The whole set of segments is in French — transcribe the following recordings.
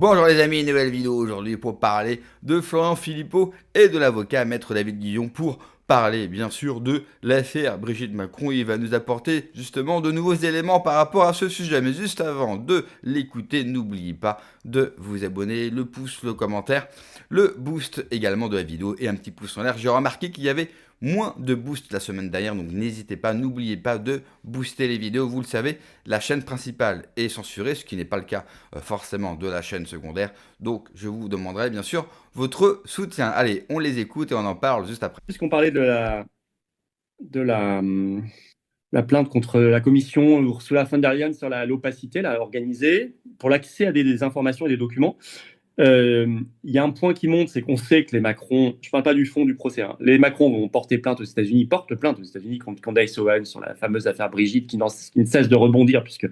Bonjour les amis, nouvelle vidéo aujourd'hui pour parler de Florian Philippot et de l'avocat Maître David Guillon pour parler bien sûr de l'affaire Brigitte Macron. Il va nous apporter justement de nouveaux éléments par rapport à ce sujet. Mais juste avant de l'écouter, n'oubliez pas de vous abonner, le pouce, le commentaire, le boost également de la vidéo et un petit pouce en l'air. J'ai remarqué qu'il y avait moins de boost la semaine dernière, donc n'hésitez pas, n'oubliez pas de booster les vidéos. Vous le savez, la chaîne principale est censurée, ce qui n'est pas le cas forcément de la chaîne secondaire. Donc je vous demanderai bien sûr votre soutien. Allez, on les écoute et on en parle juste après. Puisqu'on parlait de la plainte contre la commission Ursula von der Leyen sur l'opacité organisée pour l'accès à des informations et des documents, il y a un point qui monte, c'est qu'on sait que les Macron, je ne parle pas du fond du procès, hein, les Macron vont porter plainte aux États-Unis, portent plainte aux États-Unis contre Candace Owens sur la fameuse affaire Brigitte qui ne cesse de rebondir puisque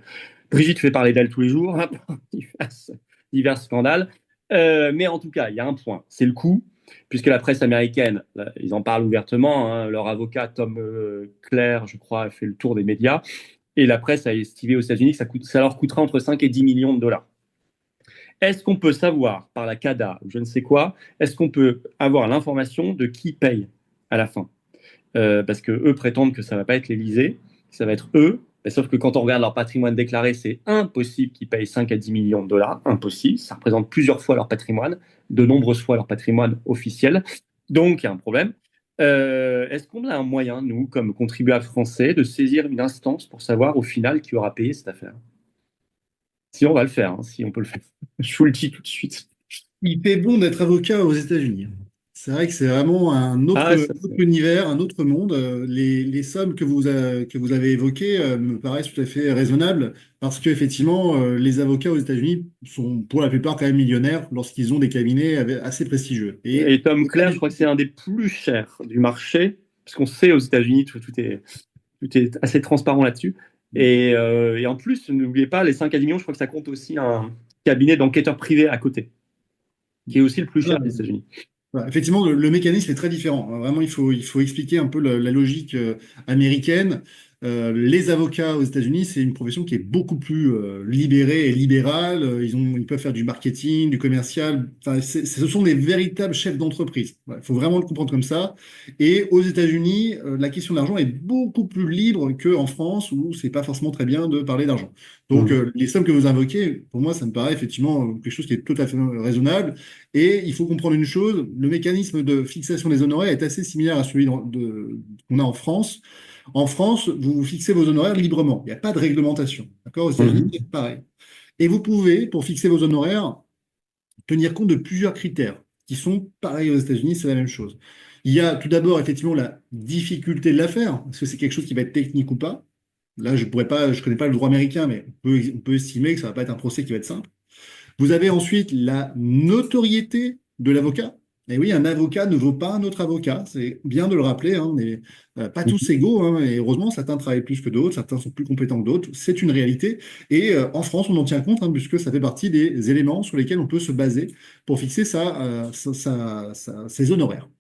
Brigitte fait parler d'elle tous les jours, hein, divers scandales. Mais en tout cas, il y a un point, c'est le coût, puisque la presse américaine, là, ils en parlent ouvertement, hein, leur avocat Tom Clare, je crois, a fait le tour des médias, et la presse a estimé aux États-Unis que ça leur coûtera entre 5 et 10 millions de dollars. Est-ce qu'on peut savoir par la CADA ou je ne sais quoi, est-ce qu'on peut avoir l'information de qui paye à la fin? Parce que eux prétendent que ça ne va pas être l'Élysée, ça va être eux. Mais sauf que quand on regarde leur patrimoine déclaré, c'est impossible qu'ils payent 5 à 10 millions de dollars. Impossible. Ça représente plusieurs fois leur patrimoine, de nombreuses fois leur patrimoine officiel. Donc, il y a un problème. Est-ce qu'on a un moyen, nous, comme contribuables français, de saisir une instance pour savoir au final qui aura payé cette affaire? Si on va le faire, hein, si on peut le faire. Je vous le dis tout de suite. Il fait bon d'être avocat aux États-Unis. C'est vrai que c'est vraiment un autre, Ah, ça, autre univers, un autre monde. Les sommes que vous avez évoquées me paraissent tout à fait raisonnables parce qu'effectivement, les avocats aux États-Unis sont pour la plupart quand même millionnaires lorsqu'ils ont des cabinets assez prestigieux. Et et Tom Clare, je crois que c'est un des plus chers du marché, parce qu'on sait aux États-Unis, tout est assez transparent là-dessus. Et en plus, n'oubliez pas, les 5 à 10 millions, je crois que ça compte aussi un cabinet d'enquêteurs privés à côté, qui est aussi le plus cher des États-Unis. voilà, effectivement, le mécanisme est très différent. Vraiment, il faut expliquer un peu la logique américaine. Les avocats aux États-Unis, c'est une profession qui est beaucoup plus libérée et libérale. Ils peuvent faire du marketing, du commercial. Enfin, ce sont des véritables chefs d'entreprise. Il faut vraiment le comprendre comme ça. Et aux États-Unis, la question de l'argent est beaucoup plus libre qu'en France, où c'est pas forcément très bien de parler d'argent. Donc, Mmh. les sommes que vous invoquez, pour moi, ça me paraît effectivement quelque chose qui est tout à fait raisonnable. Et il faut comprendre une chose, le mécanisme de fixation des honoraires est assez similaire à celui qu'on a en France. En France, vous fixez vos honoraires librement. Il n'y a pas de réglementation. D'accord? Aux États-Unis, Mmh. c'est pareil. Et vous pouvez, pour fixer vos honoraires, tenir compte de plusieurs critères qui sont pareils aux États-Unis, c'est la même chose. Il y a tout d'abord effectivement la difficulté de l'affaire. Est-ce que c'est quelque chose qui va être technique ou pas? Là, je pourrais pas, je connais pas le droit américain, mais on peut estimer que ça va pas être un procès qui va être simple. Vous avez ensuite la notoriété de l'avocat. Et oui, un avocat ne vaut pas un autre avocat. C'est bien de le rappeler, hein, mais pas tous égaux, hein, et heureusement, certains travaillent plus que d'autres, certains sont plus compétents que d'autres. C'est une réalité. Et en France, on en tient compte, hein, puisque ça fait partie des éléments sur lesquels on peut se baser pour fixer ses honoraires.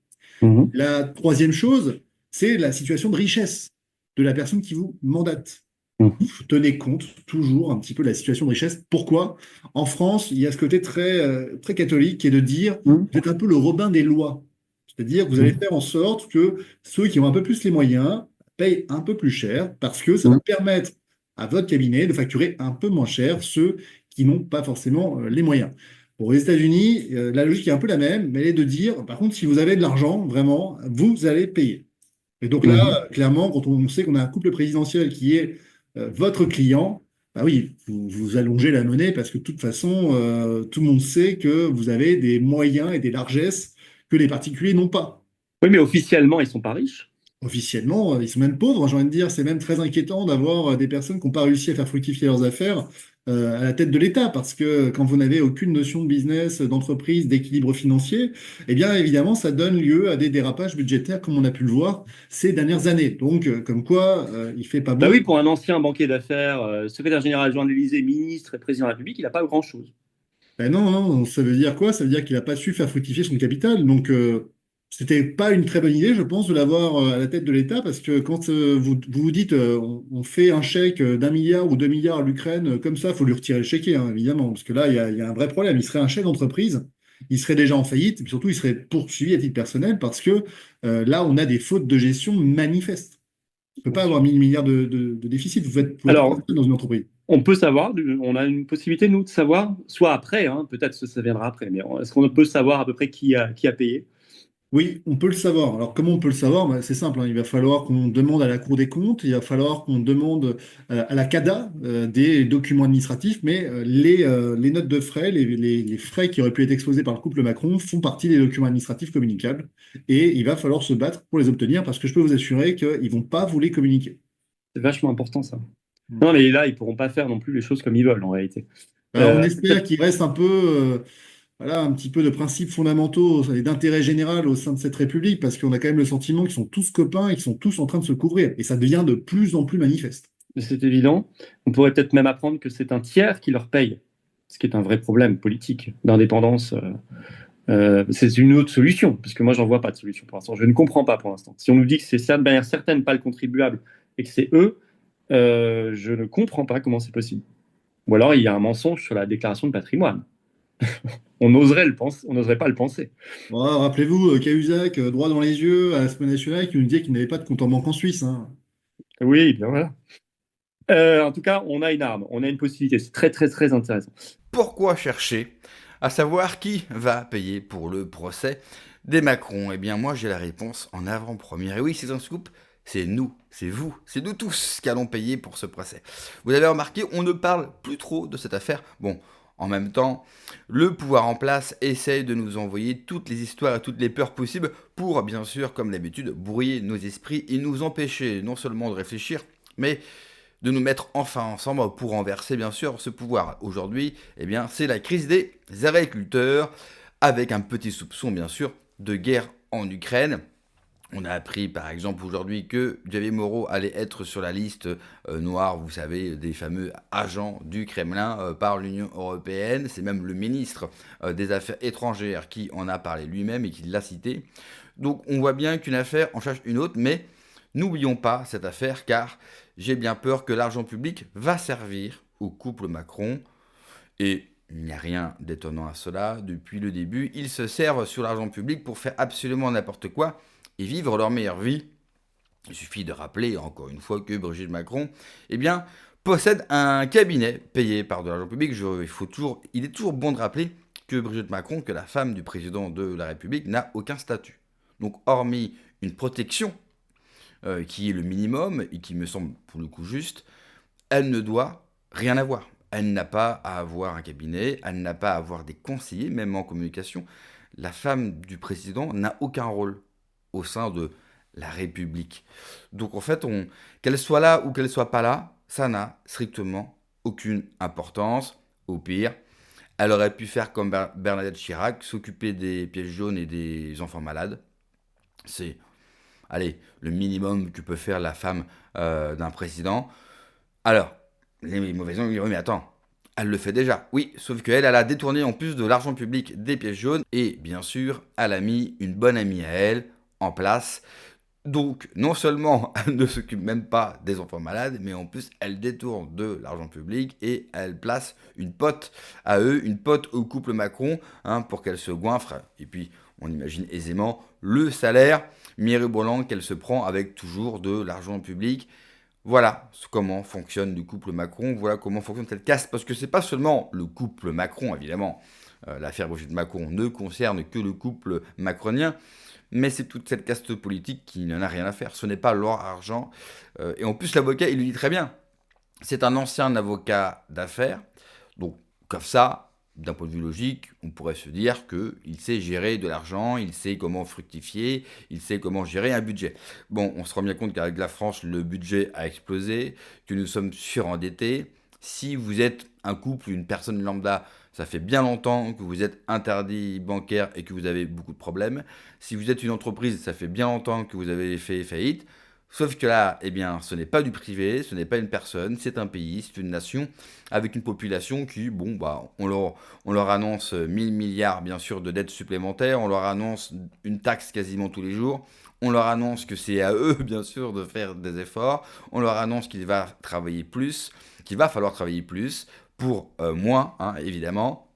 Mmh. La troisième chose, c'est la situation de richesse de la personne qui vous mandate. Mmh. Tenez compte toujours un petit peu de la situation de richesse. Pourquoi? En France, il y a ce côté très catholique qui est de dire Mmh. vous êtes un peu le Robin des lois. C'est-à-dire que vous allez faire en sorte que ceux qui ont un peu plus les moyens payent un peu plus cher parce que ça va Mmh. permettre à votre cabinet de facturer un peu moins cher ceux qui n'ont pas forcément les moyens. Pour les États-Unis, la logique est un peu la même, mais elle est de dire, par contre, si vous avez de l'argent, vraiment, vous allez payer. Et donc là, Mmh. clairement, quand on sait qu'on a un couple présidentiel qui est votre client, bah oui, vous allongez la monnaie parce que de toute façon, tout le monde sait que vous avez des moyens et des largesses que les particuliers n'ont pas. Oui, mais officiellement, ils sont pas riches. Officiellement, ils sont même pauvres, j'ai envie de dire, c'est même très inquiétant d'avoir des personnes qui n'ont pas réussi à faire fructifier leurs affaires à la tête de l'État, parce que quand vous n'avez aucune notion de business, d'entreprise, d'équilibre financier, eh bien évidemment, ça donne lieu à des dérapages budgétaires, comme on a pu le voir ces dernières années. Donc, comme quoi, il fait pas Bah beau. oui, pour un ancien banquier d'affaires, secrétaire général adjoint de l'Élysée, ministre et président de la République, il n'a pas grand-chose. Ben non, non, ça veut dire quoi? Ça veut dire qu'il n'a pas su faire fructifier son capital. Donc, C'était pas une très bonne idée, je pense, de l'avoir à la tête de l'État, parce que quand vous dites on fait un chèque d'1 milliard ou 2 milliards à l'Ukraine, comme ça, il faut lui retirer le chéquier, hein, évidemment, parce que là, il y a un vrai problème. Il serait un chef d'entreprise, il serait déjà en faillite, et puis surtout, il serait poursuivi à titre personnel, parce que là, on a des fautes de gestion manifestes. On ne peut Bien pas sûr. avoir 1 000 milliards de déficit, pouvez pas faire Alors, ça dans une entreprise. on peut savoir, on a une possibilité, nous, de savoir, soit après, hein, peut-être que ça viendra après, mais est-ce qu'on peut savoir à peu près qui a payé? Oui, on peut le savoir. Alors, comment on peut le savoir? C'est simple, hein. Il va falloir qu'on demande à la Cour des comptes, il va falloir qu'on demande à la CADA des documents administratifs, mais les notes de frais, les frais qui auraient pu être exposés par le couple Macron font partie des documents administratifs communicables. Et il va falloir se battre pour les obtenir parce que je peux vous assurer qu'ils ne vont pas vous les communiquer. C'est vachement important, ça. Mm. Non, mais là, ils pourront pas faire non plus les choses comme ils veulent, en réalité. On Peut-être. espère qu'il reste voilà, un petit peu de principes fondamentaux et d'intérêt général au sein de cette République, parce qu'on a quand même le sentiment qu'ils sont tous copains et qu'ils sont tous en train de se couvrir. Et ça devient de plus en plus manifeste. C'est évident. On pourrait peut-être même apprendre que c'est un tiers qui leur paye, ce qui est un vrai problème politique d'indépendance. C'est une autre solution, parce que moi, j'en vois pas de solution pour l'instant. Je ne comprends pas pour l'instant. Si on nous dit que c'est de manière certaine pas le contribuable et que c'est eux, je ne comprends pas comment c'est possible. Ou alors, il y a un mensonge sur la déclaration de patrimoine. On oserait le penser, on n'oserait pas le penser. Bon, rappelez-vous, Cahuzac, droit dans les yeux, à l'Assemblée nationale, qui nous disait qu'il n'avait pas de compte en banque en Suisse, hein. Oui, bien voilà. En tout cas, on a une arme, on a une possibilité. C'est très, très, très intéressant. Pourquoi chercher à savoir qui va payer pour le procès des Macron? Eh bien, moi, j'ai la réponse en avant-première. Et oui, c'est un scoop, c'est nous, c'est vous, c'est nous tous qui allons payer pour ce procès. Vous avez remarqué, on ne parle plus trop de cette affaire. Bon, en même temps, le pouvoir en place essaye de nous envoyer toutes les histoires et toutes les peurs possibles pour, bien sûr, comme d'habitude, brouiller nos esprits et nous empêcher non seulement de réfléchir, mais de nous mettre enfin ensemble pour renverser bien sûr ce pouvoir. Aujourd'hui, eh bien, c'est la crise des agriculteurs, avec un petit soupçon bien sûr de guerre en Ukraine. On a appris par exemple aujourd'hui que Javier Moreau allait être sur la liste noire, vous savez, des fameux agents du Kremlin par l'Union européenne. C'est même le ministre des Affaires étrangères qui en a parlé lui-même et qui l'a cité. Donc on voit bien qu'une affaire en cherche une autre, mais n'oublions pas cette affaire car j'ai bien peur que l'argent public va servir au couple Macron. Et il n'y a rien d'étonnant à cela. Depuis le début, ils se servent sur l'argent public pour faire absolument n'importe quoi et vivre leur meilleure vie. Il suffit de rappeler encore une fois que Brigitte Macron, eh bien, possède un cabinet payé par de l'argent public. Il est toujours bon de rappeler que Brigitte Macron, que la femme du président de la République, n'a aucun statut. Donc, hormis une protection qui est le minimum et qui me semble pour le coup juste, elle ne doit rien avoir. Elle n'a pas à avoir un cabinet, elle n'a pas à avoir des conseillers, même en communication. La femme du président n'a aucun rôle au sein de la République. Donc en fait, qu'elle soit là ou qu'elle soit pas là, ça n'a strictement aucune importance. Au pire, elle aurait pu faire comme Bernadette Chirac, s'occuper des pièges jaunes et des enfants malades. C'est, allez, le minimum que peut faire la femme d'un président. Alors, les mauvais gens disent, oui, mais attends, elle le fait déjà. Oui, sauf qu'elle, elle a détourné en plus de l'argent public des pièces jaunes. Et bien sûr, elle a mis une bonne amie à elle en place. Donc, non seulement elle ne s'occupe même pas des enfants malades, mais en plus, elle détourne de l'argent public et elle place une pote à eux, une pote au couple Macron, hein, pour qu'elle se goinfre. Et puis, on imagine aisément le salaire mirobolant qu'elle se prend avec toujours de l'argent public. Voilà comment fonctionne le couple Macron, voilà comment fonctionne cette caste, parce que c'est pas seulement le couple Macron, évidemment. L'affaire Brigitte Macron ne concerne que le couple macronien, mais c'est toute cette caste politique qui n'en a rien à faire. Ce n'est pas leur argent. Et en plus, l'avocat, il le dit très bien. C'est un ancien avocat d'affaires, donc comme ça, d'un point de vue logique, on pourrait se dire qu'il sait gérer de l'argent, il sait comment fructifier, il sait comment gérer un budget. Bon, on se rend bien compte qu'avec la France, le budget a explosé, que nous sommes surendettés. Si vous êtes un couple, une personne lambda, ça fait bien longtemps que vous êtes interdit bancaire et que vous avez beaucoup de problèmes. Si vous êtes une entreprise, ça fait bien longtemps que vous avez fait faillite. Sauf que là, eh bien, ce n'est pas du privé, ce n'est pas une personne, c'est un pays, c'est une nation, avec une population qui, bon, bah, on leur annonce 1000 milliards, bien sûr, de dettes supplémentaires, on leur annonce une taxe quasiment tous les jours, on leur annonce que c'est à eux, bien sûr, de faire des efforts, on leur annonce qu'il va falloir travailler plus, pour moins, hein, évidemment.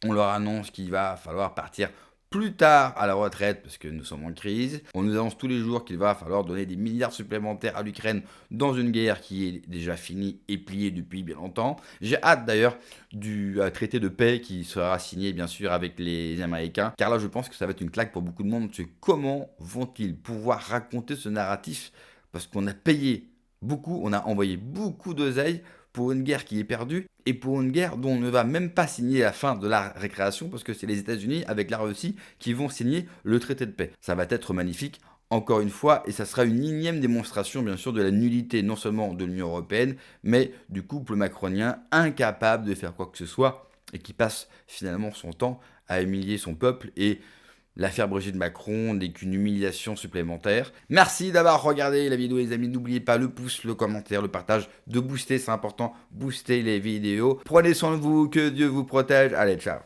On leur annonce qu'il va falloir partir plus tard à la retraite parce que nous sommes en crise. On nous annonce tous les jours qu'il va falloir donner des milliards supplémentaires à l'Ukraine dans une guerre qui est déjà finie et pliée depuis bien longtemps. J'ai hâte d'ailleurs du traité de paix qui sera signé bien sûr avec les Américains, car là je pense que ça va être une claque pour beaucoup de monde. Parce que comment vont-ils pouvoir raconter ce narratif? Parce qu'on a payé beaucoup, on a envoyé beaucoup d'oseille pour une guerre qui est perdue et pour une guerre dont on ne va même pas signer la fin de la récréation parce que c'est les États-Unis avec la Russie qui vont signer le traité de paix. Ça va être magnifique, encore une fois, et ça sera une énième démonstration, bien sûr, de la nullité non seulement de l'Union européenne, mais du couple macronien incapable de faire quoi que ce soit et qui passe finalement son temps à humilier son peuple. Et l'affaire Brigitte Macron n'est qu'une humiliation supplémentaire. Merci d'avoir regardé la vidéo les amis, n'oubliez pas le pouce, le commentaire, le partage, de booster, c'est important, booster les vidéos. Prenez soin de vous, que Dieu vous protège, allez ciao.